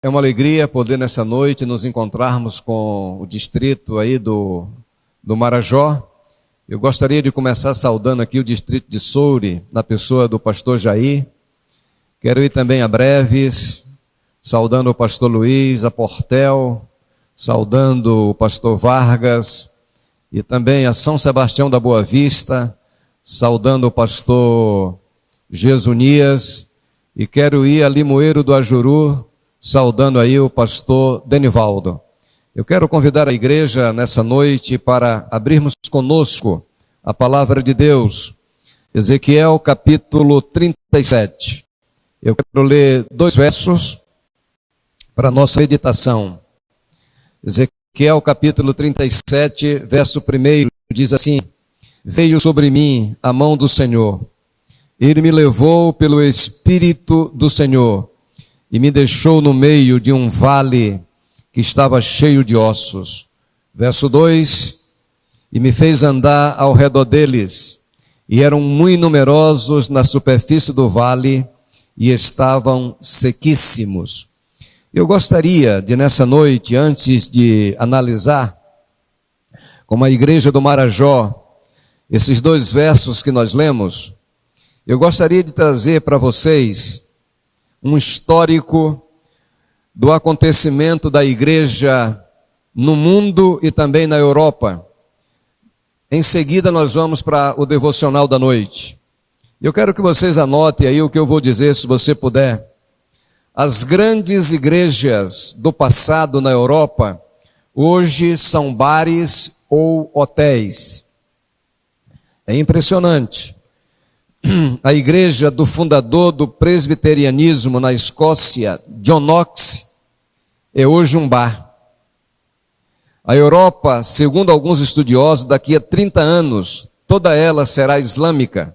É uma alegria poder nessa noite nos encontrarmos com o distrito aí do Marajó. Eu gostaria de começar saudando aqui o distrito de Soure, na pessoa do pastor Jair. Quero ir também a Breves, saudando o pastor Luiz, a Portel, saudando o pastor Vargas, e também a São Sebastião da Boa Vista, saudando o pastor Jesunias, e quero ir a Limoeiro do Ajuru, saudando aí o pastor Denivaldo. Eu quero convidar a igreja nessa noite para abrirmos conosco a palavra de Deus. Ezequiel capítulo 37. Eu quero ler 2 versos para a nossa meditação. Ezequiel capítulo 37, verso 1, diz assim: Veio sobre mim a mão do Senhor. Ele me levou pelo Espírito do Senhor e me deixou no meio de um vale que estava cheio de ossos. Verso 2, e me fez andar ao redor deles, e eram muito numerosos na superfície do vale, e estavam sequíssimos. Eu gostaria de nessa noite, antes de analisar, como a igreja do Marajó, esses 2 versos que nós lemos, eu gostaria de trazer para vocês um histórico do acontecimento da igreja no mundo e também na Europa. Em seguida nós vamos para o devocional da noite. Eu quero que vocês anotem aí o que eu vou dizer, se você puder. As grandes igrejas do passado na Europa, hoje são bares ou hotéis. É impressionante. A igreja do fundador do presbiterianismo na Escócia, John Knox, é hoje um bar. A Europa, segundo alguns estudiosos, daqui a 30 anos, toda ela será islâmica.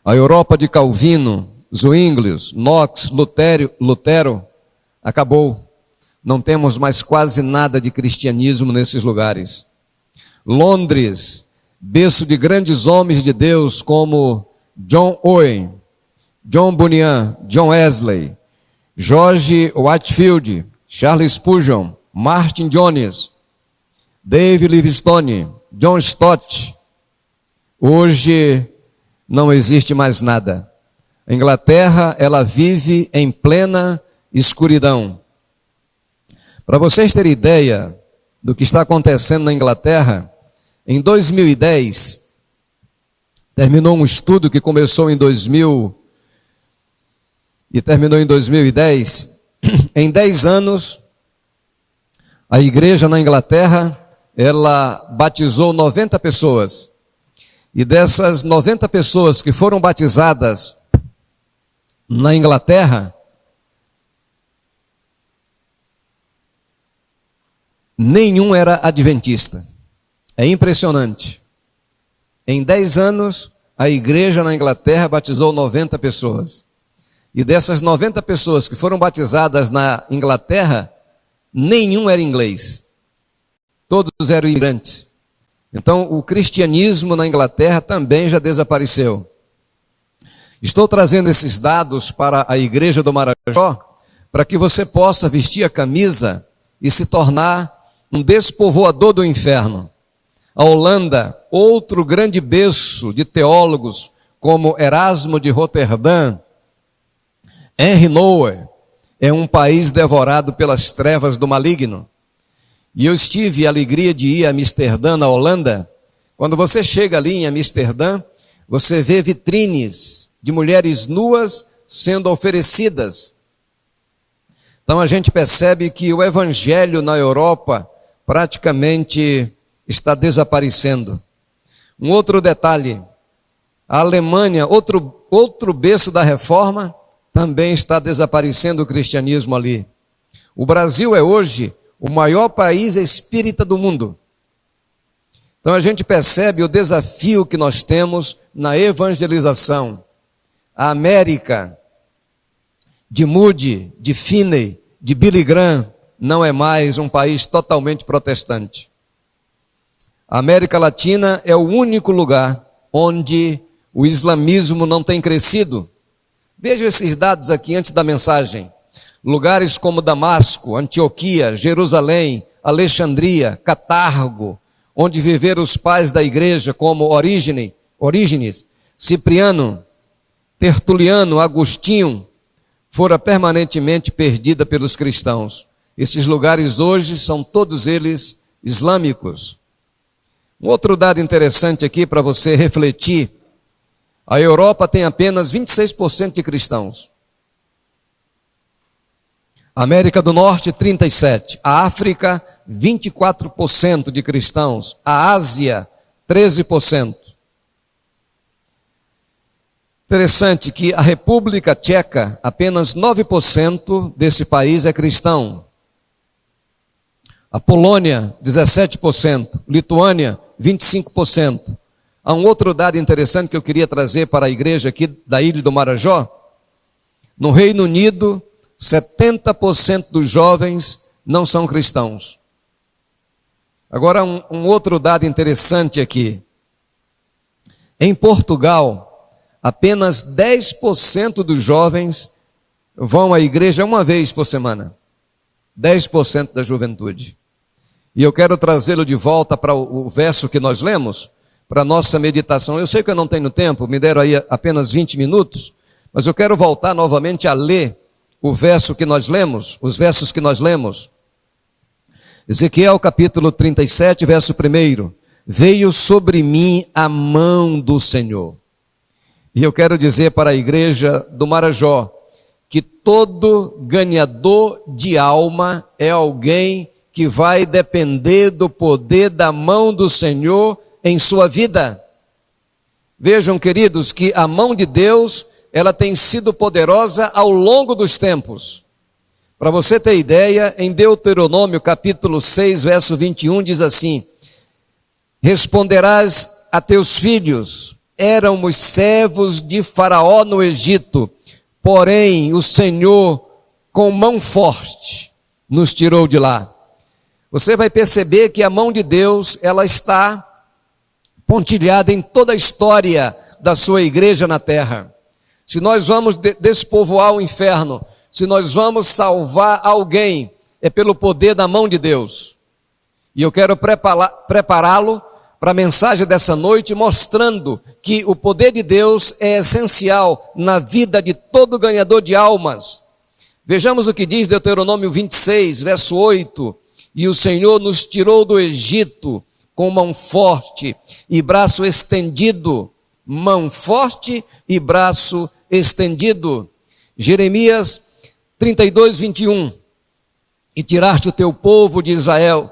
A Europa de Calvino, Zwinglio, Knox, Lutero, acabou. Não temos mais quase nada de cristianismo nesses lugares. Londres, berço de grandes homens de Deus como John Owen, John Bunyan, John Wesley, George Whitefield, Charles Spurgeon, Martin Jones, David Livingstone, John Stott. Hoje não existe mais nada. A Inglaterra, ela vive em plena escuridão. Para vocês terem ideia do que está acontecendo na Inglaterra, em 2010, terminou um estudo que começou em 2000 e terminou em 2010. Em 10 anos, a igreja na Inglaterra, ela batizou 90 pessoas. E dessas 90 pessoas que foram batizadas na Inglaterra, nenhum era adventista. É impressionante. Em 10 anos, a igreja na Inglaterra batizou 90 pessoas. E dessas 90 pessoas que foram batizadas na Inglaterra, nenhum era inglês. Todos eram imigrantes. Então, o cristianismo na Inglaterra também já desapareceu. Estou trazendo esses dados para a igreja do Marajó, para que você possa vestir a camisa e se tornar um despovoador do inferno. A Holanda, outro grande berço de teólogos, como Erasmo de Roterdã, Henry Nouwen, é um país devorado pelas trevas do maligno. E eu tive a alegria de ir a Amsterdã, na Holanda. Quando você chega ali em Amsterdã, você vê vitrines de mulheres nuas sendo oferecidas. Então a gente percebe que o evangelho na Europa praticamente está desaparecendo. Um outro detalhe, a Alemanha, outro berço da reforma, também está desaparecendo o cristianismo ali. O Brasil é hoje o maior país espírita do mundo. Então a gente percebe o desafio que nós temos na evangelização. A América, de Moody, de Finney, de Billy Graham, não é mais um país totalmente protestante. A América Latina é o único lugar onde o islamismo não tem crescido. Veja esses dados aqui antes da mensagem. lugares como Damasco, Antioquia, Jerusalém, Alexandria, Catargo, onde viveram os pais da igreja como Orígenes, Cipriano, Tertuliano, Agostinho, fora permanentemente perdida pelos cristãos. Esses lugares hoje são todos eles islâmicos. Um outro dado interessante aqui para você refletir: a Europa tem apenas 26% de cristãos. A América do Norte, 37%. A África, 24% de cristãos. A Ásia, 13%. Interessante que a República Tcheca, apenas 9% desse país é cristão. A Polônia, 17%. Lituânia, 25%. Há um outro dado interessante que eu queria trazer para a igreja aqui da Ilha do Marajó. No Reino Unido, 70% dos jovens não são cristãos. Agora, um outro dado interessante aqui. Em Portugal, apenas 10% dos jovens vão à igreja uma vez por semana. 10% da juventude. E eu quero trazê-lo de volta para o verso que nós lemos, para a nossa meditação. Eu sei que eu não tenho tempo, me deram aí apenas 20 minutos, mas eu quero voltar novamente a ler o verso que nós lemos, os versos que nós lemos. Ezequiel capítulo 37, verso 1. Veio sobre mim a mão do Senhor. E eu quero dizer para a igreja do Marajó, que todo ganhador de alma é alguém que vai depender do poder da mão do Senhor em sua vida. Vejam, queridos, que a mão de Deus, ela tem sido poderosa ao longo dos tempos. Para você ter ideia, em Deuteronômio capítulo 6, verso 21, diz assim: responderás a teus filhos, éramos servos de Faraó no Egito, porém o Senhor com mão forte nos tirou de lá. Você vai perceber que a mão de Deus, ela está pontilhada em toda a história da sua igreja na terra. Se nós vamos despovoar o inferno, se nós vamos salvar alguém, é pelo poder da mão de Deus. E eu quero prepará-lo para a mensagem dessa noite, mostrando que o poder de Deus é essencial na vida de todo ganhador de almas. Vejamos o que diz Deuteronômio 26, verso 8. E o Senhor nos tirou do Egito com mão forte e braço estendido. Mão forte e braço estendido. Jeremias 32, 21. E tiraste o teu povo de Israel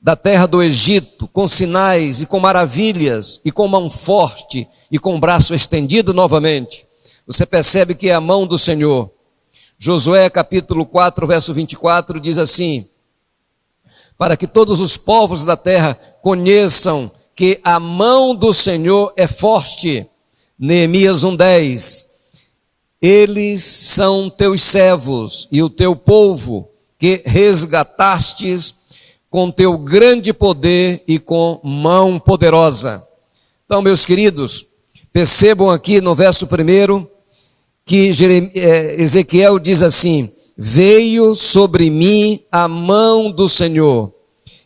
da terra do Egito, com sinais e com maravilhas, e com mão forte e com braço estendido novamente. Você percebe que é a mão do Senhor. Josué capítulo 4, verso 24 diz assim: para que todos os povos da terra conheçam que a mão do Senhor é forte. Neemias 1:10. Eles são teus servos e o teu povo, que resgatastes com teu grande poder e com mão poderosa. Então, meus queridos, percebam aqui no verso 1 que Ezequiel diz assim: veio sobre mim a mão do Senhor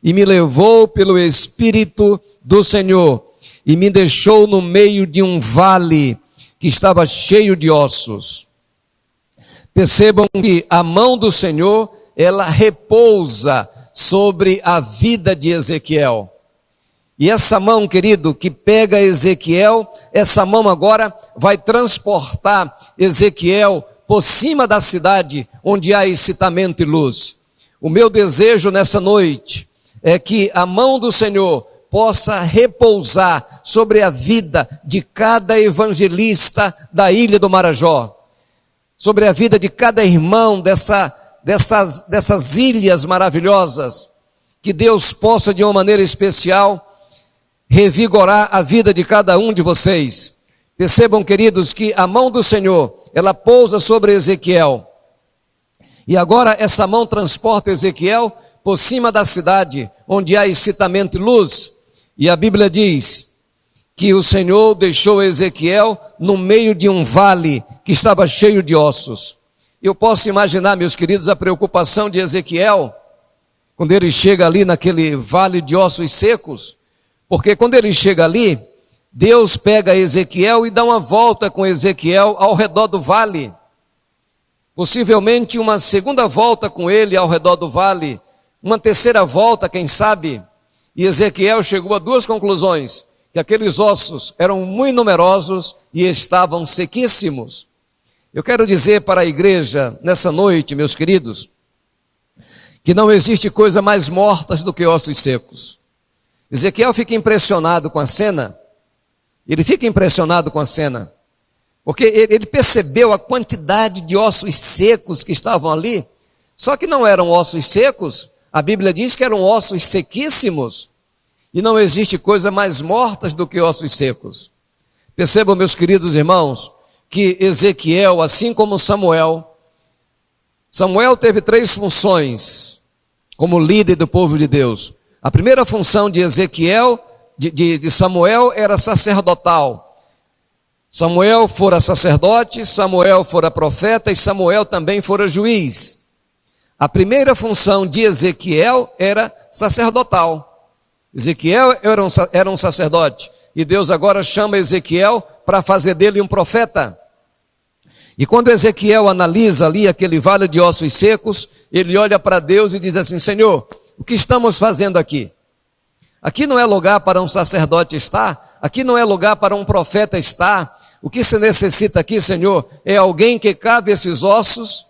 e me levou pelo Espírito do Senhor e me deixou no meio de um vale que estava cheio de ossos. Percebam que a mão do Senhor, ela repousa sobre a vida de Ezequiel. E essa mão, querido, que pega Ezequiel, essa mão agora vai transportar Ezequiel por cima da cidade onde há excitamento e luz. O meu desejo nessa noite é que a mão do Senhor possa repousar sobre a vida de cada evangelista da Ilha do Marajó, sobre a vida de cada irmão dessas ilhas maravilhosas, que Deus possa de uma maneira especial revigorar a vida de cada um de vocês. Percebam, queridos, que a mão do Senhor, ela pousa sobre Ezequiel, e agora essa mão transporta Ezequiel por cima da cidade, onde há excitamento e luz, e a Bíblia diz que o Senhor deixou Ezequiel no meio de um vale que estava cheio de ossos. Eu posso imaginar, meus queridos, a preocupação de Ezequiel, quando ele chega ali naquele vale de ossos secos, porque quando ele chega ali, Deus pega Ezequiel e dá uma volta com Ezequiel ao redor do vale. Possivelmente uma segunda volta com ele ao redor do vale, uma terceira volta, quem sabe. E Ezequiel chegou a duas conclusões: que aqueles ossos eram muito numerosos e estavam sequíssimos. Eu quero dizer para a igreja nessa noite, meus queridos, que não existe coisa mais mortas do que ossos secos. Ezequiel fica impressionado com a cena. Ele fica impressionado com a cena, porque ele percebeu a quantidade de ossos secos que estavam ali. Só que não eram ossos secos, a Bíblia diz que eram ossos sequíssimos. E não existe coisa mais mortas do que ossos secos. Percebam, meus queridos irmãos, que Ezequiel, assim como Samuel teve três funções como líder do povo de Deus. A primeira função de Ezequiel, de Samuel, era sacerdotal. Samuel fora sacerdote, Samuel fora profeta e Samuel também fora juiz. A primeira função de Ezequiel era sacerdotal. Ezequiel era um sacerdote e Deus agora chama Ezequiel para fazer dele um profeta. E quando Ezequiel analisa ali aquele vale de ossos secos, ele olha para Deus e diz assim: Senhor, o que estamos fazendo aqui? Aqui não é lugar para um sacerdote estar, aqui não é lugar para um profeta estar. O que se necessita aqui, Senhor, é alguém que cave esses ossos,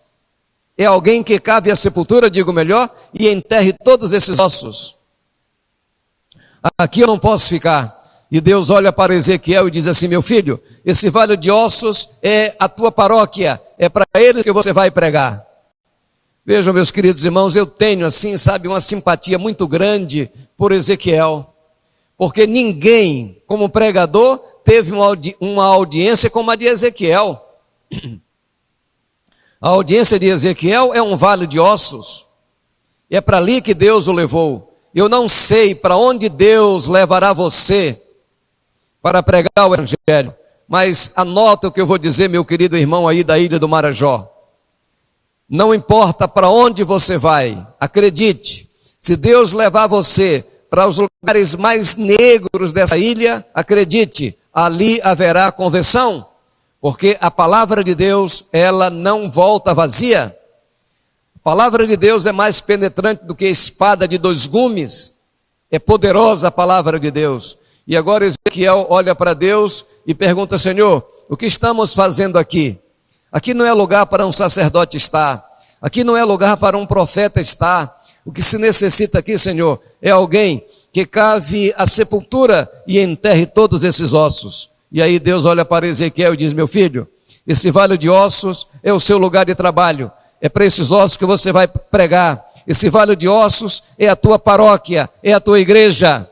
é alguém que cave a sepultura, digo melhor, e enterre todos esses ossos. Aqui eu não posso ficar. E Deus olha para Ezequiel e diz assim: meu filho, esse vale de ossos é a tua paróquia, é para ele que você vai pregar. Vejam, meus queridos irmãos, eu tenho assim, sabe, uma simpatia muito grande por Ezequiel, porque ninguém, como pregador, teve uma audiência como a de Ezequiel. A audiência de Ezequiel é um vale de ossos, e é para ali que Deus o levou. Eu não sei para onde Deus levará você para pregar o evangelho, mas anota o que eu vou dizer, meu querido irmão aí da ilha do Marajó. Não importa para onde você vai, acredite, se Deus levar você para os lugares mais negros dessa ilha, acredite, ali haverá conversão, porque a palavra de Deus, ela não volta vazia. A palavra de Deus é mais penetrante do que a espada de dois gumes, é poderosa a palavra de Deus. E agora Ezequiel olha para Deus e pergunta: Senhor, o que estamos fazendo aqui? Aqui não é lugar para um sacerdote estar, aqui não é lugar para um profeta estar. O que se necessita aqui, Senhor, é alguém que cave a sepultura e enterre todos esses ossos. E aí Deus olha para Ezequiel e diz: meu filho, esse vale de ossos é o seu lugar de trabalho, é para esses ossos que você vai pregar. Esse vale de ossos é a tua paróquia, é a tua igreja.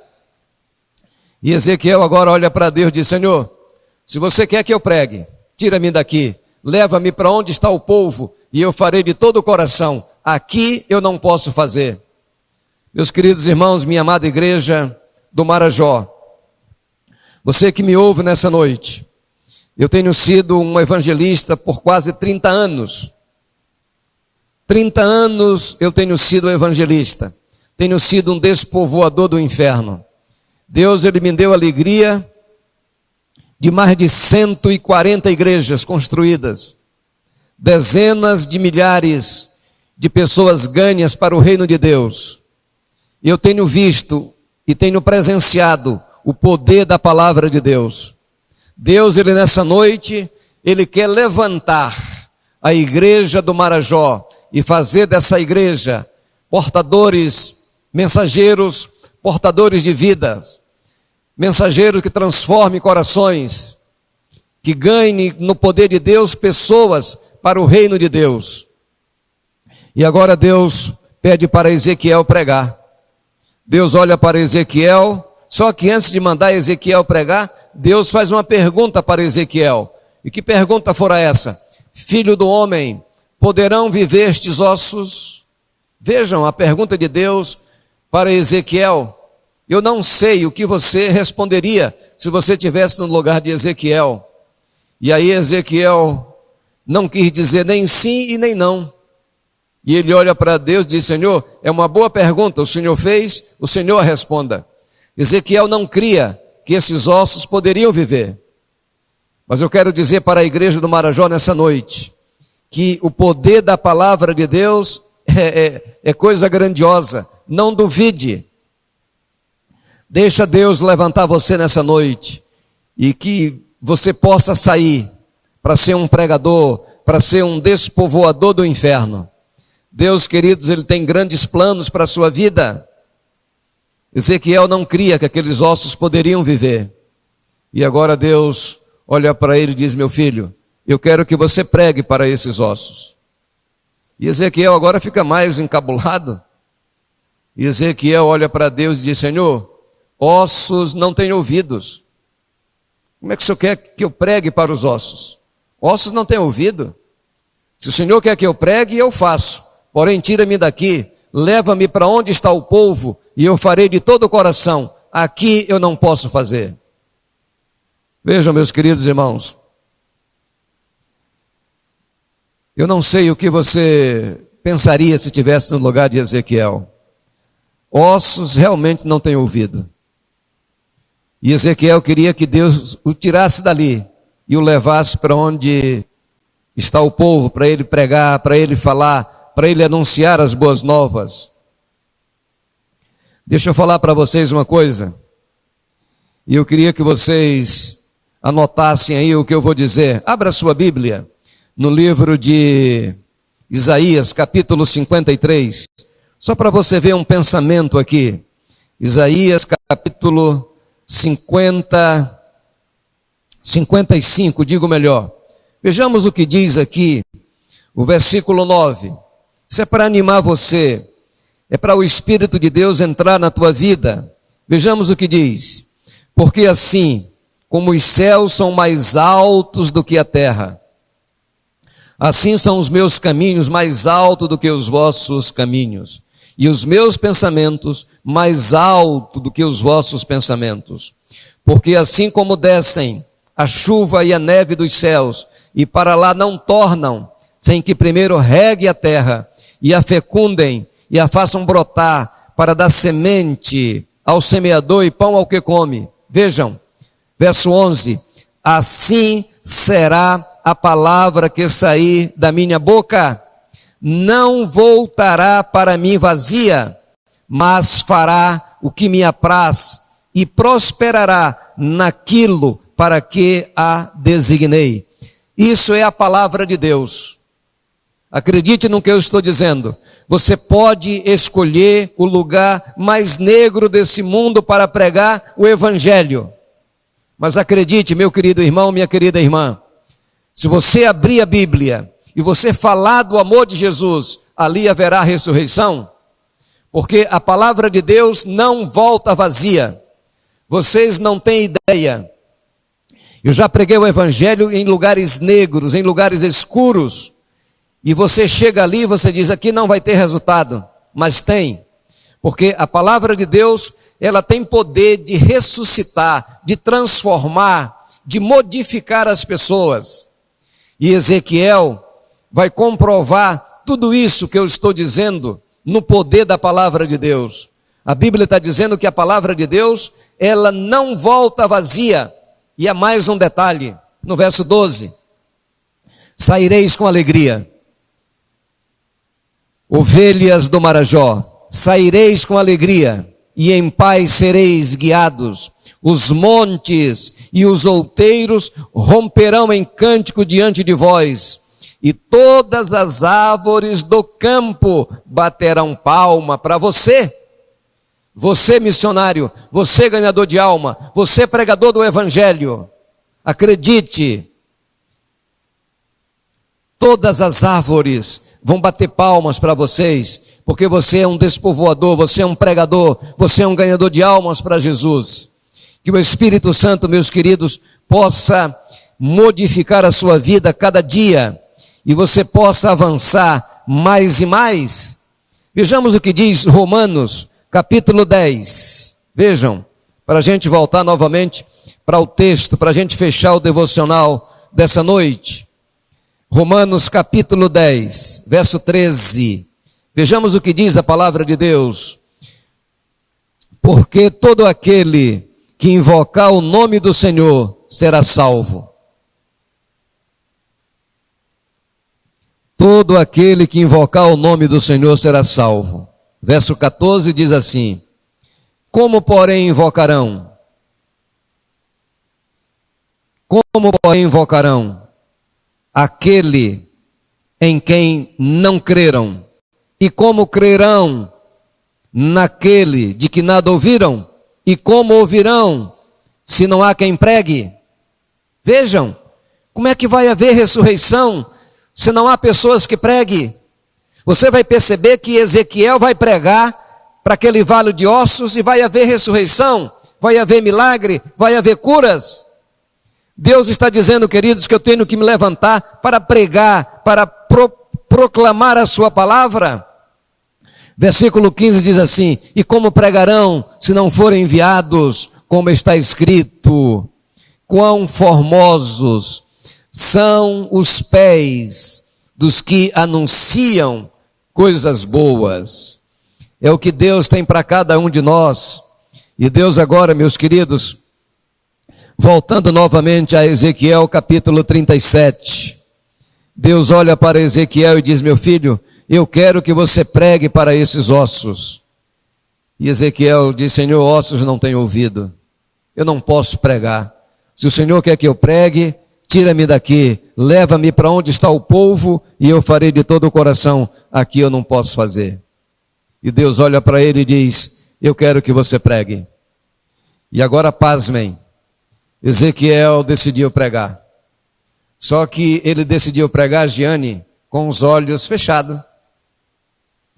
E Ezequiel agora olha para Deus e diz: Senhor, se você quer que eu pregue, tira-me daqui, leva-me para onde está o povo, e eu farei de todo o coração. Aqui eu não posso fazer. Meus queridos irmãos, minha amada igreja do Marajó, você que me ouve nessa noite, eu tenho sido um evangelista por quase 30 anos. 30 anos eu tenho sido evangelista, tenho sido um despovoador do inferno. Deus, ele me deu alegria de mais de 140 igrejas construídas, dezenas de milhares de pessoas ganhas para o reino de Deus. Eu tenho visto e tenho presenciado o poder da palavra de Deus. Deus, ele nessa noite, ele quer levantar a igreja do Marajó e fazer dessa igreja portadores, mensageiros, portadores de vidas, mensageiros que transformem corações, que ganhem no poder de Deus pessoas para o reino de Deus. E agora Deus pede para Ezequiel pregar. Deus olha para Ezequiel, só que antes de mandar Ezequiel pregar, Deus faz uma pergunta para Ezequiel. E que pergunta fora essa? Filho do homem, poderão viver estes ossos? Vejam a pergunta de Deus para Ezequiel. Eu não sei o que você responderia se você estivesse no lugar de Ezequiel. E aí Ezequiel não quis dizer nem sim e nem não. E ele olha para Deus e diz: Senhor, é uma boa pergunta, o Senhor fez, o Senhor responda. Ezequiel não cria que esses ossos poderiam viver. Mas eu quero dizer para a igreja do Marajó nessa noite, que o poder da palavra de Deus é coisa grandiosa. Não duvide. Deixa Deus levantar você nessa noite e que você possa sair para ser um pregador, para ser um despovoador do inferno. Deus, queridos, Ele tem grandes planos para a sua vida. Ezequiel não cria que aqueles ossos poderiam viver. E agora Deus olha para ele e diz: meu filho, eu quero que você pregue para esses ossos. E Ezequiel agora fica mais encabulado. E Ezequiel olha para Deus e diz: Senhor, ossos não têm ouvidos. Como é que o Senhor quer que eu pregue para os ossos? Ossos não têm ouvido. Se o Senhor quer que eu pregue, eu faço. Porém, tira-me daqui, leva-me para onde está o povo, e eu farei de todo o coração. Aqui eu não posso fazer. Vejam, meus queridos irmãos, eu não sei o que você pensaria se estivesse no lugar de Ezequiel. Ossos realmente não têm ouvido. E Ezequiel queria que Deus o tirasse dali e o levasse para onde está o povo, para ele pregar, para ele falar, para ele anunciar as boas novas. Deixa eu falar para vocês uma coisa, e eu queria que vocês anotassem aí o que eu vou dizer. Abra sua Bíblia no livro de Isaías, capítulo 53, só para você ver um pensamento aqui. Isaías, capítulo 55, digo melhor. Vejamos o que diz aqui, o versículo 9. Isso é para animar você, é para o Espírito de Deus entrar na tua vida. Vejamos o que diz: porque assim como os céus são mais altos do que a terra, assim são os meus caminhos mais altos do que os vossos caminhos, e os meus pensamentos mais altos do que os vossos pensamentos. Porque assim como descem a chuva e a neve dos céus, e para lá não tornam, sem que primeiro regue a terra, e a fecundem, e a façam brotar, para dar semente ao semeador e pão ao que come. Vejam, verso 11, assim será a palavra que sair da minha boca, não voltará para mim vazia, mas fará o que me apraz, e prosperará naquilo para que a designei. Isso é a palavra de Deus. Acredite no que eu estou dizendo. Você pode escolher o lugar mais negro desse mundo para pregar o Evangelho. Mas acredite, meu querido irmão, minha querida irmã, se você abrir a Bíblia e você falar do amor de Jesus, ali haverá ressurreição. Porque a palavra de Deus não volta vazia. Vocês não têm ideia. Eu já preguei o Evangelho em lugares negros, em lugares escuros. E você chega ali e você diz: aqui não vai ter resultado. Mas tem. Porque a palavra de Deus, ela tem poder de ressuscitar, de transformar, de modificar as pessoas. E Ezequiel vai comprovar tudo isso que eu estou dizendo no poder da palavra de Deus. A Bíblia está dizendo que a palavra de Deus, ela não volta vazia. E há mais um detalhe, no verso 12: saireis com alegria, ovelhas do Marajó, saireis com alegria, e em paz sereis guiados. Os montes e os outeiros romperão em cântico diante de vós, e todas as árvores do campo baterão palma para você. Você missionário, você ganhador de alma, você pregador do Evangelho, acredite, todas as árvores vão bater palmas para vocês, porque você é um despovoador, você é um pregador, você é um ganhador de almas para Jesus. Que o Espírito Santo, meus queridos, possa modificar a sua vida a cada dia, e você possa avançar mais e mais. Vejamos o que diz Romanos, capítulo 10, vejam, para a gente voltar novamente para o texto, para a gente fechar o devocional dessa noite. Romanos capítulo 10, verso 13. Vejamos o que diz a palavra de Deus. Porque todo aquele que invocar o nome do Senhor será salvo. Todo aquele que invocar o nome do Senhor será salvo. Verso 14 diz assim: como porém invocarão? Como porém invocarão aquele em quem não creram? E como crerão naquele de que nada ouviram? E como ouvirão se não há quem pregue? Vejam, como é que vai haver ressurreição se não há pessoas que preguem? Você vai perceber que Ezequiel vai pregar para aquele vale de ossos e vai haver ressurreição, vai haver milagre, vai haver curas. Deus está dizendo, queridos, que eu tenho que me levantar para pregar, para proclamar a sua palavra. Versículo 15 diz assim: e como pregarão se não forem enviados? Como está escrito: quão formosos são os pés dos que anunciam coisas boas. É o que Deus tem para cada um de nós. E Deus agora, meus queridos, voltando novamente a Ezequiel capítulo 37, Deus olha para Ezequiel e diz: meu filho, eu quero que você pregue para esses ossos. E Ezequiel diz: Senhor, ossos não têm ouvido, eu não posso pregar. Se o Senhor quer que eu pregue, tira-me daqui, leva-me para onde está o povo, e eu farei de todo o coração. Aqui eu não posso fazer. E Deus olha para ele e diz: eu quero que você pregue. E agora pasmem, Ezequiel decidiu pregar. Só que ele decidiu pregar, Giane, com os olhos fechados.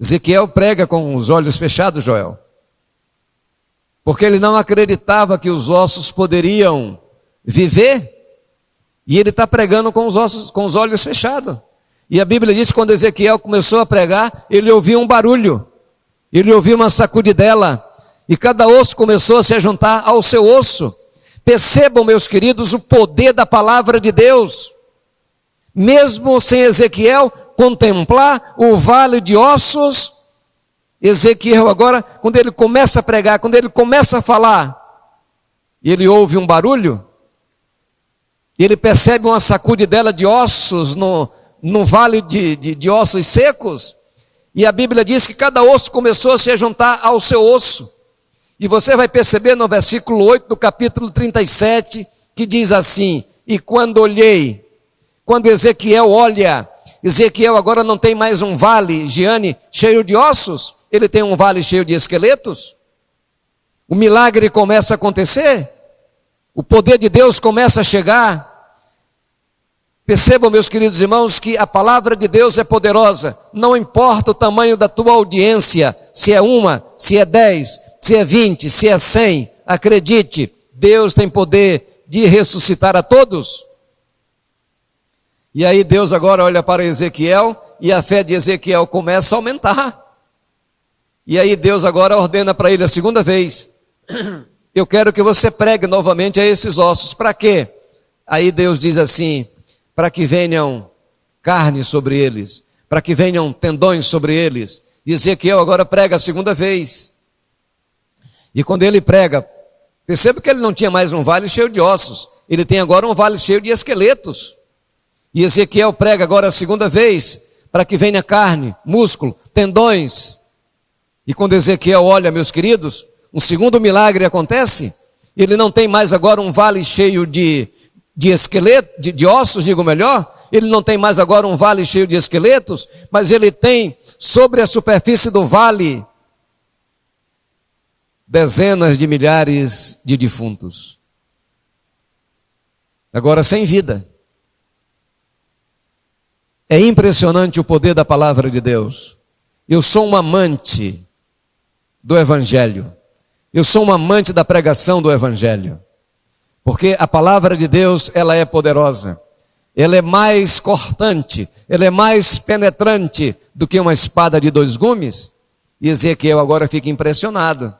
Ezequiel prega com os olhos fechados, Joel, porque ele não acreditava que os ossos poderiam viver, e ele está pregando com os olhos fechados. E a Bíblia diz que quando Ezequiel começou a pregar, ele ouviu um barulho, ele ouviu uma sacudidela, e cada osso começou a se juntar ao seu osso. Percebam, meus queridos, o poder da palavra de Deus. Mesmo sem Ezequiel contemplar o vale de ossos, Ezequiel agora, quando ele começa a pregar, quando ele começa a falar, ele ouve um barulho, ele percebe uma sacudidela de ossos no vale de ossos secos, e a Bíblia diz que cada osso começou a se juntar ao seu osso. E você vai perceber no versículo 8 do capítulo 37, que diz assim: e quando olhei, quando Ezequiel olha, Ezequiel agora não tem mais um vale, Giane, cheio de ossos, ele tem um vale cheio de esqueletos. O milagre começa a acontecer, o poder de Deus começa a chegar. Percebam, meus queridos irmãos, que a palavra de Deus é poderosa. Não importa o tamanho da tua audiência, se é uma, se é 10, se é 20, se é 100, acredite, Deus tem poder de ressuscitar a todos. E aí Deus agora olha para Ezequiel, e a fé de Ezequiel começa a aumentar. E aí Deus agora ordena para ele a segunda vez: eu quero que você pregue novamente a esses ossos. Para quê? Aí Deus diz assim: para que venham carne sobre eles, para que venham tendões sobre eles. E Ezequiel agora prega a segunda vez. E quando ele prega, perceba que ele não tinha mais um vale cheio de ossos, ele tem agora um vale cheio de esqueletos. E Ezequiel prega agora a segunda vez, para que venha carne, músculo, tendões. E quando Ezequiel olha, meus queridos, um segundo milagre acontece. Ele não tem mais agora um vale cheio de esqueleto, de ossos, digo melhor. Ele não tem mais agora um vale cheio de esqueletos, mas ele tem sobre a superfície do vale dezenas de milhares de defuntos, agora sem vida. É impressionante o poder da palavra de Deus. Eu sou um amante do Evangelho, eu sou um amante da pregação do Evangelho, porque a palavra de Deus, ela é poderosa, ela é mais cortante, ela é mais penetrante do que uma espada de 2 gumes. E Ezequiel agora fica impressionado,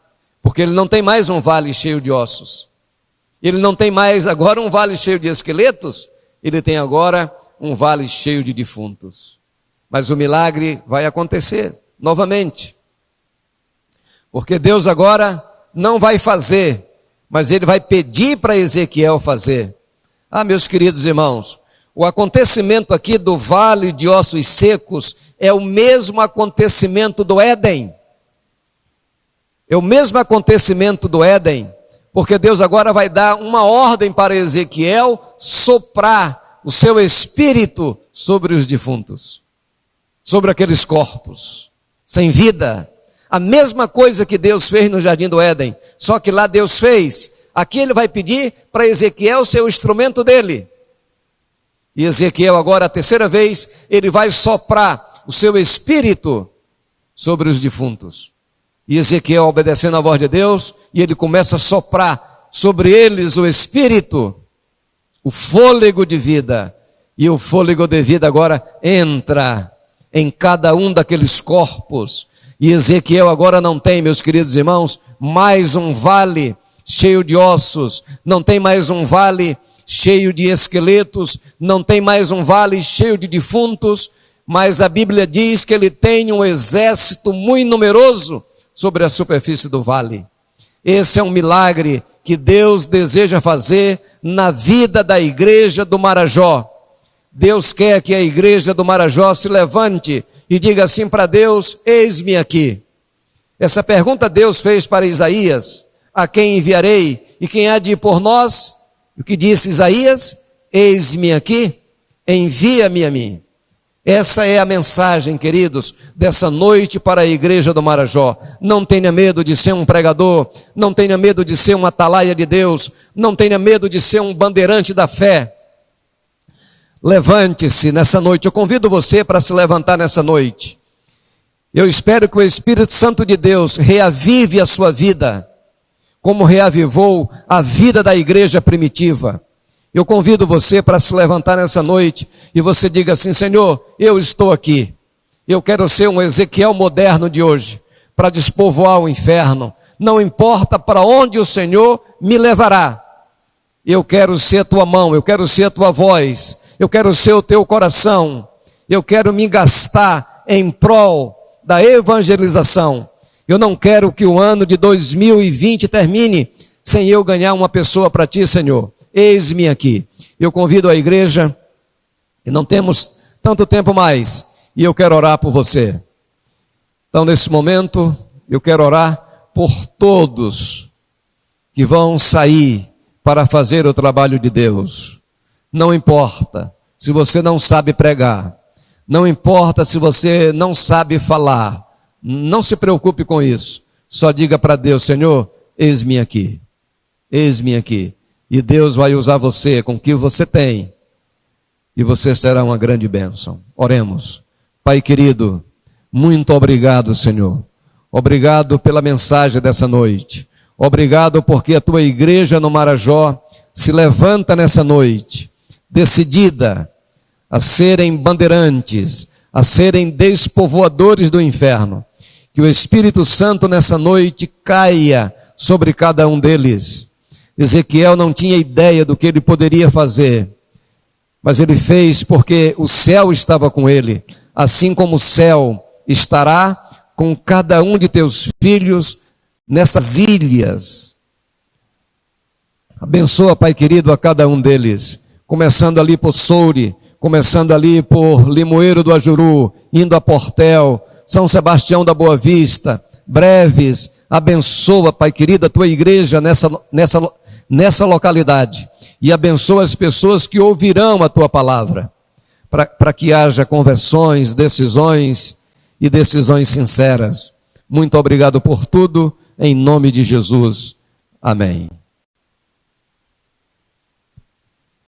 porque ele não tem mais um vale cheio de ossos, ele não tem mais agora um vale cheio de esqueletos, ele tem agora um vale cheio de defuntos. Mas o milagre vai acontecer novamente. Porque Deus agora não vai fazer, mas Ele vai pedir para Ezequiel fazer. Ah, meus queridos irmãos, o acontecimento aqui do vale de ossos secos é o mesmo acontecimento do Éden. É o mesmo acontecimento do Éden, porque Deus agora vai dar uma ordem para Ezequiel soprar o seu espírito sobre os defuntos, sobre aqueles corpos sem vida. A mesma coisa que Deus fez no jardim do Éden, só que lá Deus fez. Aqui Ele vai pedir para Ezequiel ser o instrumento dele. E Ezequiel agora, a terceira vez, ele vai soprar o seu espírito sobre os defuntos. E Ezequiel, obedecendo à voz de Deus, e ele começa a soprar sobre eles o espírito, o fôlego de vida. E o fôlego de vida agora entra em cada um daqueles corpos. E Ezequiel agora não tem, meus queridos irmãos, mais um vale cheio de ossos, não tem mais um vale cheio de esqueletos, não tem mais um vale cheio de defuntos, mas a Bíblia diz que ele tem um exército muito numeroso sobre a superfície do vale. Esse é um milagre que Deus deseja fazer na vida da igreja do Marajó. Deus quer que a igreja do Marajó se levante e diga assim para Deus: eis-me aqui. Essa pergunta Deus fez para Isaías: a quem enviarei e quem há de ir por nós? O que disse Isaías? Eis-me aqui, envia-me a mim. Essa é a mensagem, queridos, dessa noite para a igreja do Marajó. Não tenha medo de ser um pregador, não tenha medo de ser um atalaia de Deus, não tenha medo de ser um bandeirante da fé. Levante-se nessa noite, eu convido você para se levantar nessa noite. Eu espero que o Espírito Santo de Deus reavive a sua vida, como reavivou a vida da igreja primitiva. Eu convido você para se levantar nessa noite e você diga assim: Senhor, eu estou aqui. Eu quero ser um Ezequiel moderno de hoje, para despovoar o inferno. Não importa para onde o Senhor me levará. Eu quero ser a tua mão, eu quero ser a tua voz, eu quero ser o teu coração. Eu quero me gastar em prol da evangelização. Eu não quero que o ano de 2020 termine sem eu ganhar uma pessoa para ti, Senhor. Eis-me aqui. Eu convido a igreja, e não temos tanto tempo mais, e eu quero orar por você. Então, nesse momento, eu quero orar por todos que vão sair para fazer o trabalho de Deus. Não importa se você não sabe pregar, não importa se você não sabe falar, não se preocupe com isso. Só diga para Deus: Senhor, eis-me aqui. Eis-me aqui. E Deus vai usar você com o que você tem, e você será uma grande bênção. Oremos. Pai querido, muito obrigado, Senhor. Obrigado pela mensagem dessa noite. Obrigado porque a tua igreja no Marajó se levanta nessa noite, decidida a serem bandeirantes, a serem despovoadores do inferno. Que o Espírito Santo nessa noite caia sobre cada um deles. Ezequiel não tinha ideia do que ele poderia fazer, mas ele fez porque o céu estava com ele, assim como o céu estará com cada um de teus filhos nessas ilhas. Abençoa, Pai querido, a cada um deles, começando ali por Soure, começando ali por Limoeiro do Ajuru, indo a Portel, São Sebastião da Boa Vista, Breves. Abençoa, Pai querido, a tua igreja nessa localidade, e abençoa as pessoas que ouvirão a tua palavra, para que haja conversões, decisões e decisões sinceras. Muito obrigado por tudo, em nome de Jesus. Amém.